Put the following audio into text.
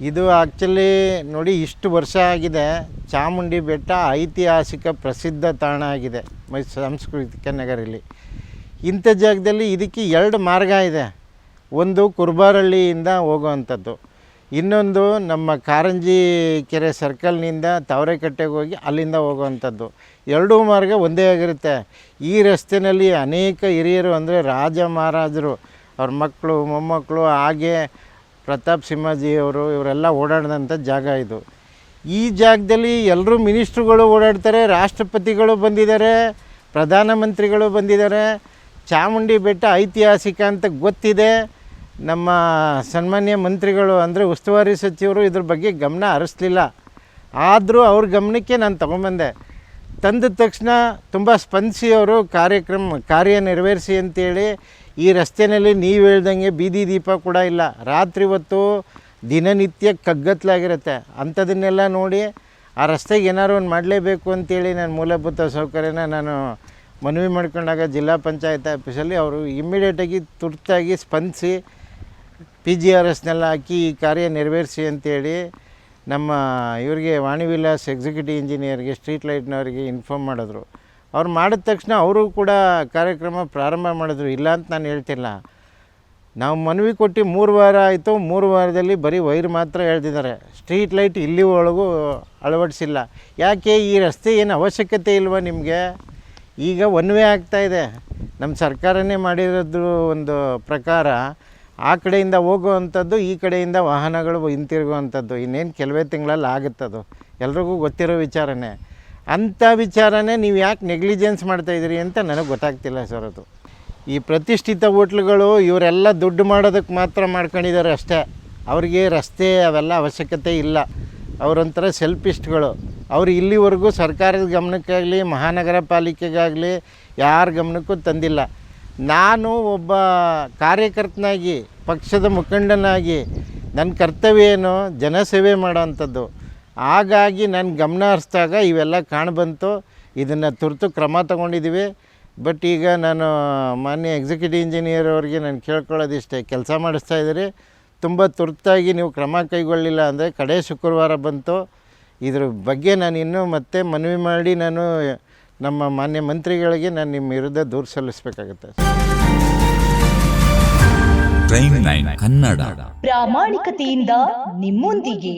ಇದು ಆ್ಯಕ್ಚುಲಿ ನೋಡಿ, ಇಷ್ಟು ವರ್ಷ ಆಗಿದೆ. ಚಾಮುಂಡಿ ಬೆಟ್ಟ ಐತಿಹಾಸಿಕ ಪ್ರಸಿದ್ಧ ತಾಣ ಆಗಿದೆ ಸಾಂಸ್ಕೃತಿಕ ನಗರಲ್ಲಿ. ಇಂಥ ಜಾಗದಲ್ಲಿ ಇದಕ್ಕೆ 2 ಮಾರ್ಗ ಇದೆ. ಒಂದು ಕುರ್ಬಾರಳ್ಳಿಯಿಂದ ಹೋಗುವಂಥದ್ದು, ಇನ್ನೊಂದು ನಮ್ಮ ಕಾರಂಜಿ ಕೆರೆ ಸರ್ಕಲ್ನಿಂದ ತಾವರೆಕಟ್ಟೆಗೆ ಹೋಗಿ ಅಲ್ಲಿಂದ ಹೋಗುವಂಥದ್ದು. 2 ಮಾರ್ಗ ಒಂದೇ ಆಗಿರುತ್ತೆ. ಈ ರಸ್ತೆಯಲ್ಲಿ ಅನೇಕ ಹಿರಿಯರು ಅಂದರೆ ರಾಜ ಮಹಾರಾಜರು, ಅವ್ರ ಮಕ್ಕಳು ಮೊಮ್ಮಕ್ಕಳು, ಹಾಗೆ ಪ್ರತಾಪ್ ಸಿಂಹಜಿಯವರು ಇವರೆಲ್ಲ ಓಡಾಡಿದಂಥ ಜಾಗ ಇದು. ಈ ಜಾಗದಲ್ಲಿ ಎಲ್ಲರೂ ಮಿನಿಸ್ಟ್ರುಗಳು ಓಡಾಡ್ತಾರೆ, ರಾಷ್ಟ್ರಪತಿಗಳು ಬಂದಿದ್ದಾರೆ, ಪ್ರಧಾನಮಂತ್ರಿಗಳು ಬಂದಿದ್ದಾರೆ. ಚಾಮುಂಡಿ ಬೆಟ್ಟ ಐತಿಹಾಸಿಕ ಅಂತ ಗೊತ್ತಿದೆ. ನಮ್ಮ ಸನ್ಮಾನ್ಯ ಮಂತ್ರಿಗಳು ಅಂದರೆ ಉಸ್ತುವಾರಿ ಸಚಿವರು ಇದ್ರ ಬಗ್ಗೆ ಗಮನ ಹರಿಸ್ಲಿಲ್ಲ. ಆದರೂ ಅವ್ರ ಗಮನಕ್ಕೆ ನಾನು ತೊಗೊಂಬಂದೆ. ತಂದ ತಕ್ಷಣ ತುಂಬ ಸ್ಪಂದಿಸಿ ಅವರು ಕಾರ್ಯ ನೆರವೇರಿಸಿ ಅಂತೇಳಿ ಈ ರಸ್ತೆಯಲ್ಲಿ ನೀವು ಹೇಳ್ದಂಗೆ ಬೀದಿ ದೀಪ ಕೂಡ ಇಲ್ಲ. ರಾತ್ರಿ ಹೊತ್ತು ದಿನನಿತ್ಯ ಕಗ್ಗತ್ತಲಾಗಿರುತ್ತೆ. ಅಂಥದನ್ನೆಲ್ಲ ನೋಡಿ ಆ ರಸ್ತೆಗೆ ಏನಾದ್ರು ಒಂದು ಮಾಡಲೇಬೇಕು ಅಂತೇಳಿ ನಾನು ಮೂಲಭೂತ ಸೌಕರ್ಯನ ನಾನು ಮನವಿ ಮಾಡ್ಕೊಂಡಾಗ ಜಿಲ್ಲಾ ಪಂಚಾಯತ್ ಆಫೀಸಲ್ಲಿ ಅವರು ಇಮ್ಮಿಡಿಯೇಟಾಗಿ ತುರ್ತಾಗಿ ಸ್ಪಂದಿಸಿ PGRSನೆಲ್ಲ ಹಾಕಿ ಈ ಕಾರ್ಯ ನೆರವೇರಿಸಿ ಅಂತೇಳಿ ನಮ್ಮ ಇವರಿಗೆ ವಾಣಿವಿಲಾಸ್ ಎಕ್ಸಿಕ್ಯೂಟಿವ್ ಇಂಜಿನಿಯರ್ಗೆ ಸ್ಟ್ರೀಟ್ ಲೈಟ್ನವರಿಗೆ ಇನ್ಫಾರ್ಮ್ ಮಾಡಿದ್ರು. ಅವ್ರು ಮಾಡಿದ ತಕ್ಷಣ ಅವರು ಕೂಡ ಕಾರ್ಯಕ್ರಮ ಪ್ರಾರಂಭ ಮಾಡಿದ್ರು. ಇಲ್ಲ ಅಂತ ನಾನು ಹೇಳ್ತಿಲ್ಲ. ನಾವು ಮನವಿ ಕೊಟ್ಟು 3 ವಾರ ಆಯಿತು. 3 ವಾರದಲ್ಲಿ ಬರೀ ವೈರ್ ಮಾತ್ರ ಎಳೆದಿದ್ದಾರೆ. ಸ್ಟ್ರೀಟ್ ಲೈಟ್ ಇಲ್ಲಿ ಒಳಗೂ ಅಳವಡಿಸಿಲ್ಲ. ಯಾಕೆ? ಈ ರಸ್ತೆ ಏನು ಅವಶ್ಯಕತೆ ಇಲ್ವಾ ನಿಮಗೆ? ಈಗ ಒನ್ ವೇ ಆಗ್ತಾಯಿದೆ. ನಮ್ಮ ಸರ್ಕಾರನೇ ಮಾಡಿರೋದು ಒಂದು ಪ್ರಕಾರ ಆ ಕಡೆಯಿಂದ ಹೋಗುವಂಥದ್ದು, ಈ ಕಡೆಯಿಂದ ವಾಹನಗಳು ಹಿಂತಿರುಗುವಂಥದ್ದು ಇನ್ನೇನು ಕೆಲವೇ ತಿಂಗಳಲ್ಲಿ ಆಗುತ್ತದು. ಎಲ್ರಿಗೂ ಗೊತ್ತಿರೋ ವಿಚಾರನೇ. ಅಂಥ ವಿಚಾರನೇ ನೀವು ಯಾಕೆ ನೆಗ್ಲಿಜೆನ್ಸ್ ಮಾಡ್ತಾಯಿದ್ದೀರಿ ಅಂತ ನನಗೆ ಗೊತ್ತಾಗ್ತಿಲ್ಲ ಸರ್. ಅದು ಈ ಪ್ರತಿಷ್ಠಿತ ಹೋಟ್ಲುಗಳು ಇವರೆಲ್ಲ ದುಡ್ಡು ಮಾಡೋದಕ್ಕೆ ಮಾತ್ರ ಮಾಡ್ಕೊಂಡಿದ್ದಾರೆ ಅಷ್ಟೇ. ಅವ್ರಿಗೆ ರಸ್ತೆ ಅವೆಲ್ಲ ಅವಶ್ಯಕತೆ ಇಲ್ಲ. ಅವರೊಂಥರ ಸೆಲ್ಫಿಸ್ಟ್ಗಳು. ಅವರು ಇಲ್ಲಿವರೆಗೂ ಸರ್ಕಾರದ ಗಮನಕ್ಕಾಗಲಿ ಮಹಾನಗರ ಪಾಲಿಕೆಗಾಗಲಿ ಯಾರ ಗಮನಕ್ಕೂ ತಂದಿಲ್ಲ. ನಾನು ಒಬ್ಬ ಕಾರ್ಯಕರ್ತನಾಗಿ, ಪಕ್ಷದ ಮುಖಂಡನಾಗಿ ನನ್ನ ಕರ್ತವ್ಯ ಏನು? ಜನಸೇವೆ ಮಾಡೋವಂಥದ್ದು. ಹಾಗಾಗಿ ನಾನು ಗಮನ ಹರಿಸಿದಾಗ ಇವೆಲ್ಲ ಕಾಣಬಂತು. ಇದನ್ನು ತುರ್ತು ಕ್ರಮ ತಗೊಂಡಿದ್ದೀವಿ. ಬಟ್ ಈಗ ನಾನು ಮಾನ್ಯ ಎಕ್ಸಿಕ್ಯೂಟಿವ್ ಇಂಜಿನಿಯರ್ ಅವ್ರಿಗೆ ನಾನು ಕೇಳ್ಕೊಳ್ಳೋದಿಷ್ಟೇ, ಕೆಲಸ ಮಾಡಿಸ್ತಾಯಿದ್ದೀರಿ, ತುಂಬ ತುರ್ತಾಗಿ ನೀವು ಕ್ರಮ ಕೈಗೊಳ್ಳಿಲ್ಲ ಅಂದರೆ ಕಡೆ ಶುಕ್ರವಾರ ಬಂತು. ಇದ್ರ ಬಗ್ಗೆ ನಾನು ಇನ್ನೂ ಮತ್ತೆ ಮನವಿ ಮಾಡಿ ನಾನು ನಮ್ಮ ಮಾನ್ಯ ಮಂತ್ರಿಗಳಿಗೆ ನಾನು ನಿಮ್ಮ ವಿರುದ್ಧ ದೂರು ಸಲ್ಲಿಸಬೇಕಾಗುತ್ತೆ. ಪ್ರೈಮ್ 9 ಕನ್ನಡ ಪ್ರಾಮಾಣಿಕತೆಯಿಂದ ನಿಮ್ಮೊಂದಿಗೆ.